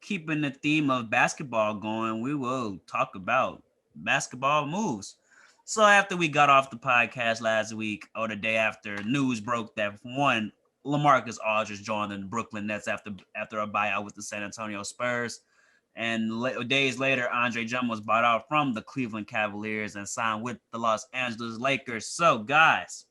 keeping the theme of basketball going, we will talk about basketball moves. So after we got off the podcast last week or the day after, news broke that one, LaMarcus Aldridge joined the Brooklyn Nets after a buyout with the San Antonio Spurs. And days later, Andre Drummond was bought out from the Cleveland Cavaliers and signed with the Los Angeles Lakers. So, guys,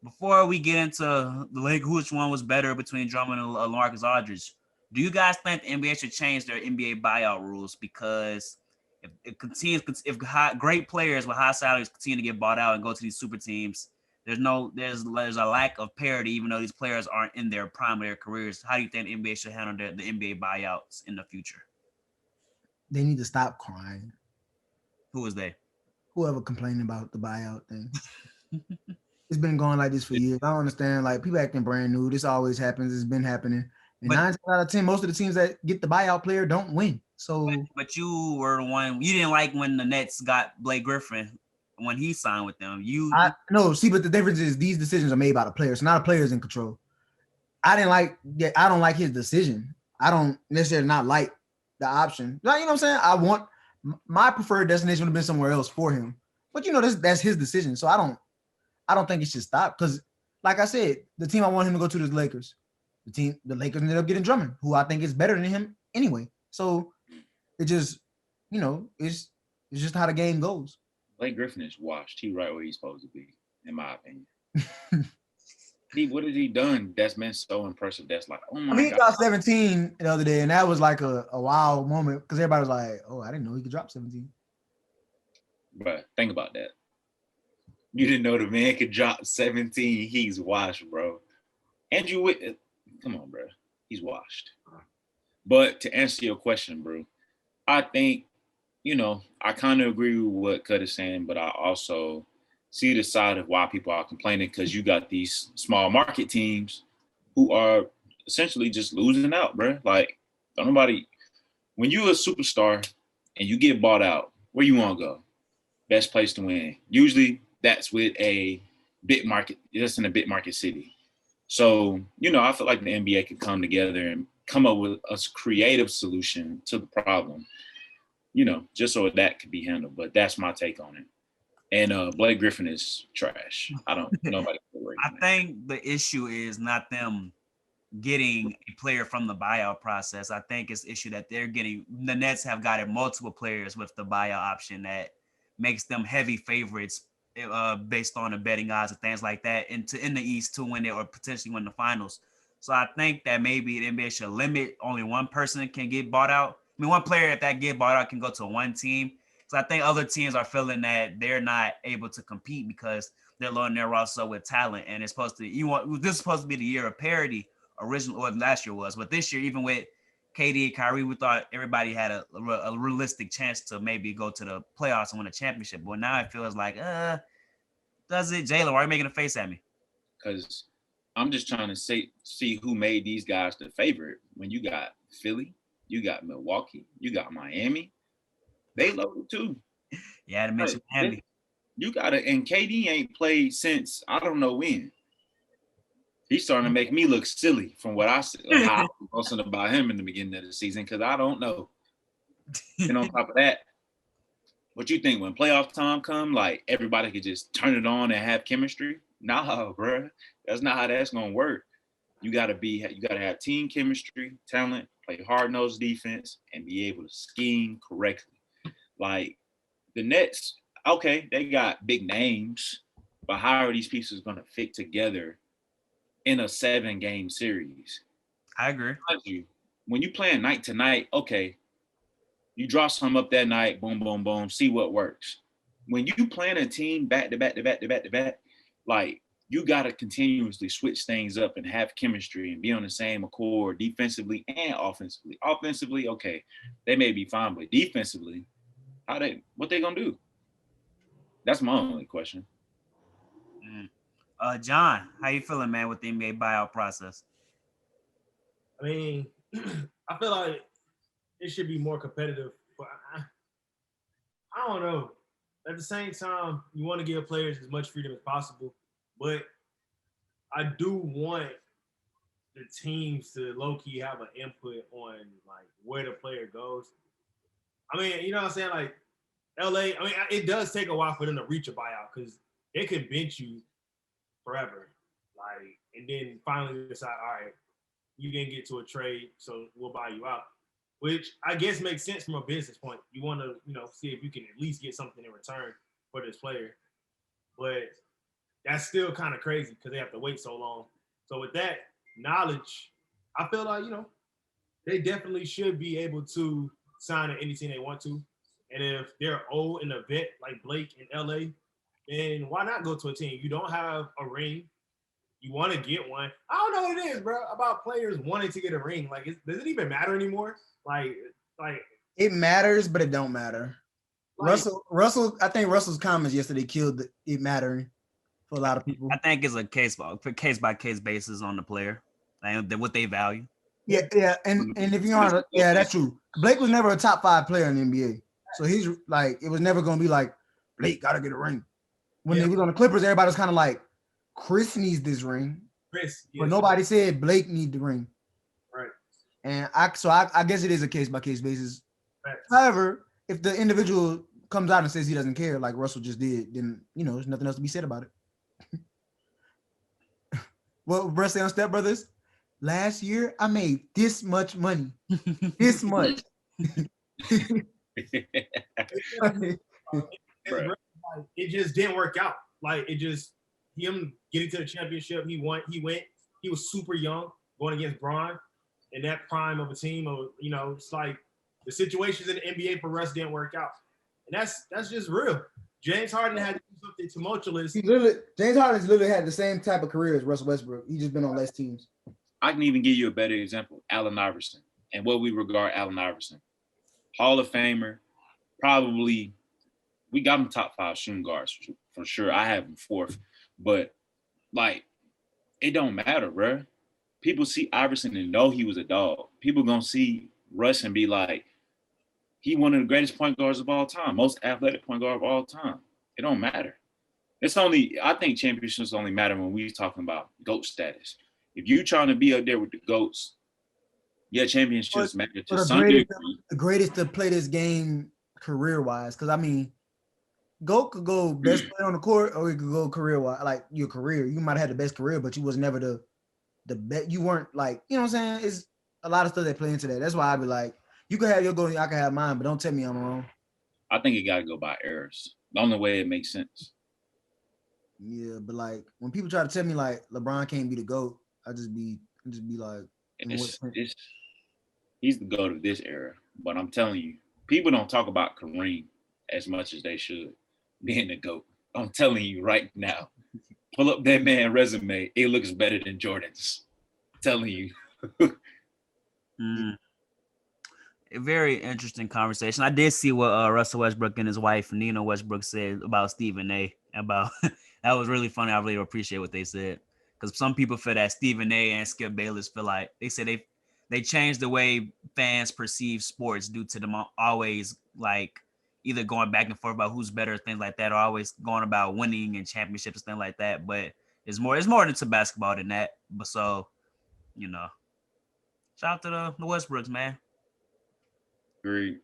before we get into the league, which one was better between Drummond and LaMarcus Aldridge, do you guys think the NBA should change their NBA buyout rules? Because if it continues, if great players with high salaries continue to get bought out and go to these super teams, there's a lack of parity, even though these players aren't in their prime of their careers. How do you think the NBA should handle the NBA buyouts in the future? They need to stop crying. Who is they? Whoever complaining about the buyout thing. It's been going like this for years. I don't understand. Like, people acting brand new. This always happens. It's been happening. And 9 out of 10, most of the teams that get the buyout player don't win. So, but you were the one, you didn't like when the Nets got Blake Griffin when he signed with them. No, see, but the difference is these decisions are made by the players. So now the player's in control. I don't like his decision. I don't necessarily not like the option. Like, you know what I'm saying? I want my preferred destination would have been somewhere else for him. But that's his decision. So I don't think it should stop, because, like I said, the team I want him to go to is the Lakers. The Lakers ended up getting Drummond, who I think is better than him anyway. So it just, it's just how the game goes. Blake Griffin is washed. He right where he's supposed to be, in my opinion. What has he done that's been so impressive? That's like, oh my God. He dropped 17 the other day, and that was like a wow moment, because everybody was like, oh, I didn't know he could drop 17. Bro, think about that. You didn't know the man could drop 17. He's washed, bro. Andrew Witt, come on, bro. He's washed. But to answer your question, bro, I think, I kind of agree with what Cut is saying, but I also see the side of why people are complaining, because you got these small market teams who are essentially just losing out, bro. Like, when you're a superstar and you get bought out, where you want to go? Best place to win. Usually that's with a big market, just in a big market city. So, I feel like the NBA could come together and come up with a creative solution to the problem, just so that could be handled. But that's my take on it. And Blake Griffin is trash. Nobody can worry. I think the issue is not them getting a player from the buyout process. I think it's the issue that the Nets have gotten multiple players with the buyout option that makes them heavy favorites based on the betting odds and things like that in the East to win it or potentially win the finals. So I think that maybe the NBA should limit only one person can get bought out. I mean, one player, if that get bought out, can go to one team. So I think other teams are feeling that they're not able to compete because they're loading their roster with talent. And it's supposed to, this is supposed to be the year of parity, original, or last year was. But this year, even with KD and Kyrie, we thought everybody had a realistic chance to maybe go to the playoffs and win a championship. But now it feels like, does it? Jalen, why are you making a face at me? Because I'm just trying to see who made these guys the favorite. When you got Philly, you got Milwaukee, you got Miami. They loaded too. Yeah, to mention Miami. You and KD ain't played since I don't know when. He's starting to make me look silly from what I said, how I was posting about him in the beginning of the season, because I don't know. And on top of that, what you think when playoff time come, like everybody could just turn it on and have chemistry? Nah, bro. That's not how that's gonna work. You gotta have team chemistry, talent, play hard-nosed defense, and be able to scheme correctly. Like the Nets, okay, they got big names, but how are these pieces gonna fit together in a 7-game series? I agree. When you playing night to night, okay, you draw some up that night, boom, boom, boom, see what works. When you playing a team back to back to back to back to back, like you gotta continuously switch things up and have chemistry and be on the same accord defensively and offensively. Offensively, okay, they may be fine, but defensively, what they gonna do? That's my only question. John, how you feeling, man, with the NBA buyout process? I mean, I feel like it should be more competitive, but I don't know. At the same time, you want to give players as much freedom as possible, but I do want the teams to low key have an input on like where the player goes. I mean, you know what I'm saying? Like LA, I mean, it does take a while for them to reach a buyout because they can bench you forever. Like, and then finally decide, all right, you didn't get to a trade, so we'll buy you out. Which I guess makes sense from a business point. You want to, see if you can at least get something in return for this player. But that's still kind of crazy because they have to wait so long. So with that knowledge, I feel like, they definitely should be able to sign at any team they want to. And if they're old in a vet like Blake in LA, then why not go to a team? You don't have a ring. You want to get one. I don't know what it is, bro, about players wanting to get a ring. Like, does it even matter anymore? Like it matters, but it don't matter. Like, Russell, I think Russell's comments yesterday killed it mattering for a lot of people. I think it's a case by case basis on the player and what they value. Yeah, and if you want, yeah, that's true. Blake was never a top 5 player in the NBA, so he's like, it was never gonna be like Blake gotta get a ring. When they was on the Clippers, everybody was kind of like, Chris needs this ring, but nobody said Blake need the ring. Right. And I guess it is a case by case basis. Right. However, if the individual comes out and says he doesn't care, like Russell just did, then there's nothing else to be said about it. Well, Russ say on Step Brothers, last year I made this much money. This much. It just didn't work out. Like, it just, him getting to the championship, he went, he was super young going against Bron in that prime of a team of, it's like the situations in the NBA for Russ didn't work out. And that's just real. James Harden had to do something tumultuous. James Harden's literally had the same type of career as Russell Westbrook. He's just been on less teams. I can even give you a better example. Allen Iverson and what we regard Allen Iverson. Hall of Famer, probably, we got him top 5 shooting guards for sure. I have him 4th. But, like, it don't matter, bro. People see Iverson and know he was a dog. People gonna see Russ and be like, he one of the greatest point guards of all time, most athletic point guard of all time. It don't matter. I think championships only matter when we're talking about GOAT status. If you're trying to be up there with the GOATs, championships matter to some degree. The greatest to play this game career-wise, because, I mean, GOAT could go best player on the court, or he could go career-wise. Like, your career, you might have had the best career, but you was never the best. You weren't, like, you know what I'm saying? It's a lot of stuff that play into that. That's why I'd be like, you can have your goal, I can have mine, but don't tell me I'm wrong. I think it got to go by errors. The only way it makes sense. Yeah, but, like, when people try to tell me, like, LeBron can't be the GOAT, I just be like, he's the GOAT of this era. But I'm telling you, people don't talk about Kareem as much as they should being the GOAT. I'm telling you right now, pull up that man's resume. It looks better than Jordan's. I'm telling you. A very interesting conversation. I did see what Russell Westbrook and his wife, Nina Westbrook, said about Stephen A. About that was really funny. I really appreciate what they said. Because some people feel that Stephen A. and Skip Bayless feel like they said they changed the way fans perceive sports due to them always like either going back and forth about who's better, things like that, or always going about winning and championships and things like that. But it's more into basketball than that. But so, shout out to the Westbrooks, man. Agreed.